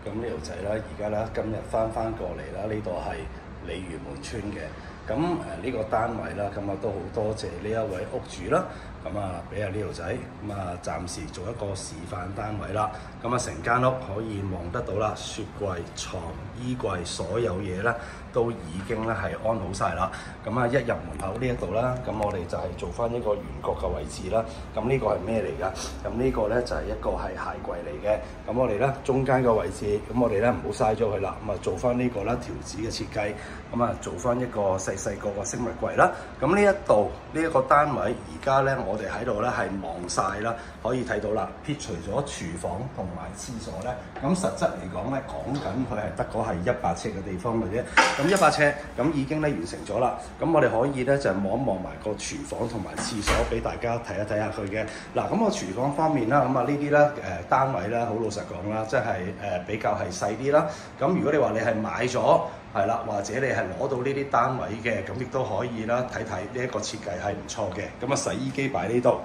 咁呢條仔啦，而家咧今日翻過嚟啦，呢度係鯉魚門村嘅。咁呢個單位啦，咁都好多謝呢一位屋主啦。咁俾呢條仔，咁暫時做一個示範單位啦。咁成間屋可以望得到啦，雪櫃、床、衣櫃所有嘢咧都已經咧係安好晒啦。咁一入門口呢一度啦，咁我哋就係做翻一個圓角嘅位置啦。咁呢個係咩嚟㗎？咁呢個咧就係一個係鞋櫃嚟嘅。咁我哋咧中間個位置，咁我哋咧唔好嘥咗佢啦。咁做翻呢個啦，條子嘅設計。咁做翻一個細個嘅飾物櫃啦。咁呢一度呢一個單位，而家咧我哋喺度咧係望晒啦，可以睇到啦。撇除咗廚房同埋廁所咧，咁實質嚟講咧，講緊佢係得嗰係100尺嘅地方嘅啫。咁100尺咁已經咧完成咗啦。咁我哋可以咧就望一望埋個廚房同埋廁所俾大家睇一睇下佢嘅。嗱，咁個廚房方面啦，咁呢啲咧單位啦，好老實講啦，即係比較係細啲啦。咁如果你話你係買咗，係啦，或者你係攞到呢啲單位嘅，咁亦都可以啦，睇睇呢一個設計係唔錯嘅。咁洗衣機擺呢度，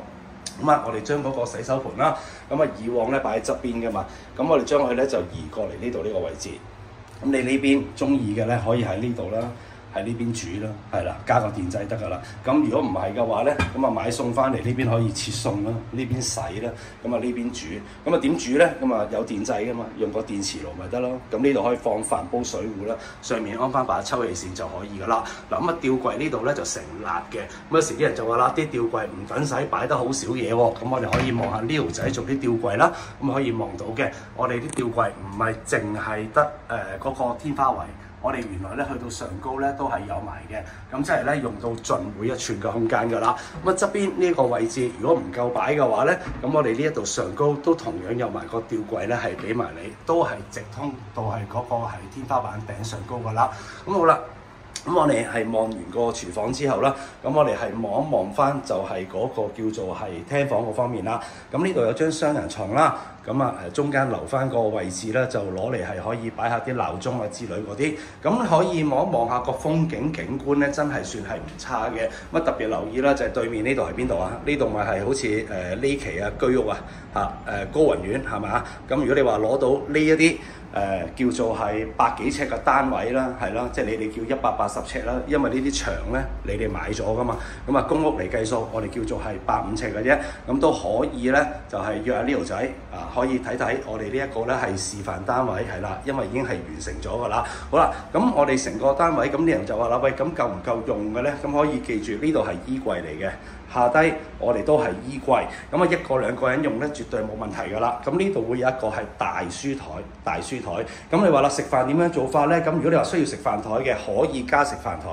咁我哋將嗰個洗手盤啦，咁以往咧擺喺側邊㗎嘛，咁我哋將佢咧就移過嚟呢度呢個位置。咁你呢邊中意嘅咧，可以喺呢度啦。喺呢邊煮啦，係啦，加個電掣得㗎啦。咁如果唔係嘅話咧，咁買餸翻嚟呢邊可以切餸啦，呢邊洗啦，咁呢邊煮。咁點煮咧？咁有電掣㗎嘛，用個電磁爐咪得咯。咁呢度可以放飯煲水壺啦，上面安翻把抽氣扇就可以㗎啦。嗱，吊櫃呢度咧就成立嘅。咁有時啲人就話啦，啲吊櫃唔等使擺得好少嘢喎。咁我哋可以望下呢條仔做啲吊櫃啦。咁可以望到嘅，我哋啲吊櫃唔係淨係得嗰個天花圍。我哋原來咧去到上高咧都係有埋嘅，咁即係咧用到盡每一寸嘅空間㗎啦。咁側邊呢個位置如果唔夠擺嘅話咧，咁我哋呢一度上高都同樣有埋個吊櫃咧係俾埋你，都係直通到係嗰個係天花板頂上高㗎啦。咁好啦。咁我哋係望完個廚房之後啦，咁我哋係望一望翻就係嗰個叫做係廳房嗰方面啦。咁呢度有張雙人床啦，咁中間留翻個位置咧，就攞嚟係可以擺下啲鬧鐘啊之類嗰啲。咁可以望一望下個風景景觀咧，真係算係唔差嘅。咁特別留意啦，就係對面呢度係邊度啊？呢度咪係好似呢期啊居屋啊高雲苑係咪？咁如果你話攞到呢一啲叫做係100幾尺嘅單位啦，係啦，即係你哋叫180尺啦，因為呢啲牆咧你哋買咗噶嘛，咁公屋嚟計數，我哋叫做係150尺嘅啫，咁都可以咧，就係約下呢條仔可以睇睇我哋呢一個咧係示範單位係啦，因為已經係完成咗噶啦。好啦，咁我哋成個單位，咁啲人就話啦，喂，咁夠唔夠用嘅咧？咁可以記住呢度係衣櫃嚟嘅。下低我哋都係衣櫃，咁1個2個人用咧，絕對冇問題㗎啦。咁呢度會有一個係大書台，咁你話啦，食飯點樣做法咧？咁如果你話需要食飯台嘅，可以加食飯台。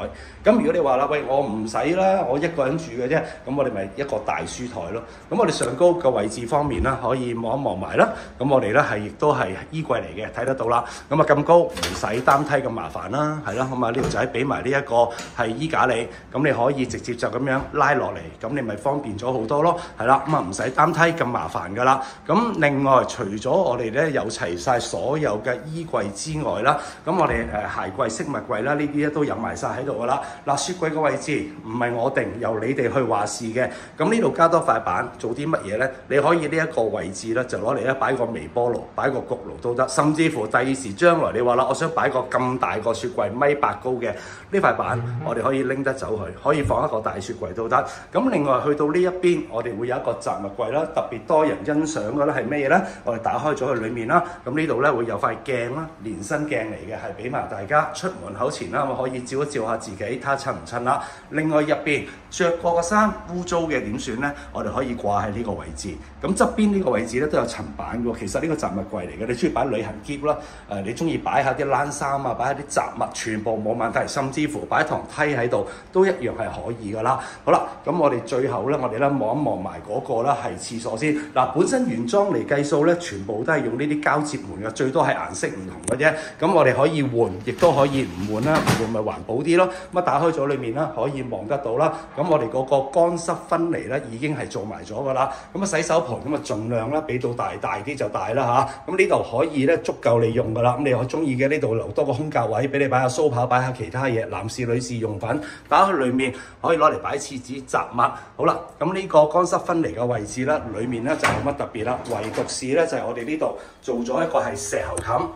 咁如果你話啦，喂，我唔使啦，我1個人住嘅啫，咁我哋咪一個大書台咯。咁我哋上高嘅位置方面啦，可以望一望埋啦。咁我哋咧係亦都係衣櫃嚟嘅，睇得到啦。咁咁高唔使擔梯咁麻煩啦，係啦。咁呢條仔俾埋呢一個係衣架你，咁你可以直接就咁樣拉落嚟。咁你咪方便咗好多咯，係啦，唔使擔梯咁麻煩噶啦。咁另外除咗我哋咧有齊晒所有嘅衣櫃之外啦，咁我哋鞋櫃、飾物櫃啦，呢啲咧都有埋晒喺度噶啦。嗱，雪櫃嘅位置唔係我定，由你哋去話事嘅。咁呢度加多塊板做啲乜嘢咧？你可以呢一個位置咧就攞嚟咧擺個微波爐、擺個焗爐都得，甚至乎第二時將來你話啦，我想擺個咁大個雪櫃1.8米高嘅呢塊板，我哋可以拎得走去，可以放一個大雪櫃都得。咁另外去到呢一邊，我哋會有一個雜物櫃啦，特別多人欣賞嘅咧係咩嘢咧？我哋打開咗佢裡面啦，咁呢度咧會有塊鏡啦，連身鏡嚟嘅，係俾埋大家出門口前啦，可以照一照下自己，睇下襯唔襯啦。另外入邊着過嘅衫污糟嘅點算咧？我哋可以掛喺呢個位置。咁側邊呢個位置咧都有層板嘅喎，其實呢個雜物櫃嚟嘅，你中意擺旅行篋啦，你中意擺下啲冷衫啊，擺下啲雜物，全部冇問題，甚至乎擺堂梯喺度都一樣係可以㗎啦。好啦，咁我哋最後咧，我哋咧望一望埋嗰個咧係廁所先。嗱，本身原裝嚟計數咧，全部都係用呢啲膠接門嘅，最多係顏色唔同嘅啫。咁我哋可以換，亦都可以唔換啦，唔換咪環保啲咯。咁打開咗裏面啦，可以望得到啦。咁我哋嗰個乾濕分離咧已經係做埋咗㗎啦。咁洗手盆咁盡量啦，俾到大啲就大啦嚇。咁呢度可以咧足夠你用㗎啦。咁你可中意嘅呢度留多個空格位俾你擺下鬚刨，擺下其他嘢，男士女士用品。打開裏面可以攞嚟擺廁紙雜物。好啦，咁呢個乾濕分離嘅位置咧，裏面咧就冇乜特別啦。唯獨是咧就係我哋呢度做咗一個係石喉冚。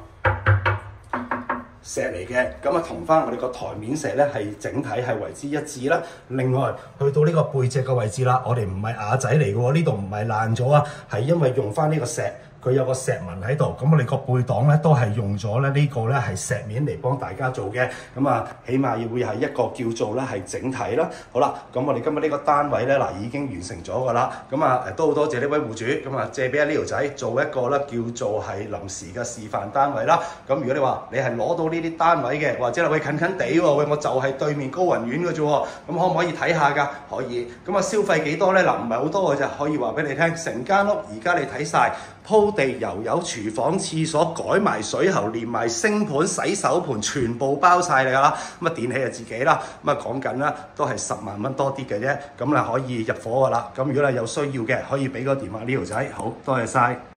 石嚟嘅，咁啊同翻我哋個台面石咧係整體係為之一致啦。另外去到呢個背脊嘅位置啦，我哋唔係瓦仔嚟嘅喎，呢度唔係爛咗啊，係因為用翻呢個石。佢有個石紋喺度，咁我哋個背檔咧都係用咗咧呢個咧係石面嚟幫大家做嘅，咁啊起碼要會係一個叫做咧係整體啦。好啦，咁我哋今日呢個單位咧已經完成咗㗎啦，咁啊都好多謝呢位戶主，咁啊借俾阿呢條仔做一個咧叫做係臨時嘅示範單位啦。咁如果你話你係攞到呢啲單位嘅，或者係喂近近地喎，喂我就係對面高雲苑嘅啫喎，咁可唔可以睇下㗎？可以。咁啊消費幾多咧？嗱唔係好多嘅啫，可以話俾你聽，成間屋而家你睇晒。鋪地油油，廚房廁所改埋水喉，連埋星盤、洗手盤，全部包晒你㗎啦。咁啊電器就自己啦。咁啊講緊啦，都係10萬蚊多啲嘅啫。咁啊可以入伙㗎啦。咁如果你有需要嘅，可以俾個電話呢條仔。好多謝晒。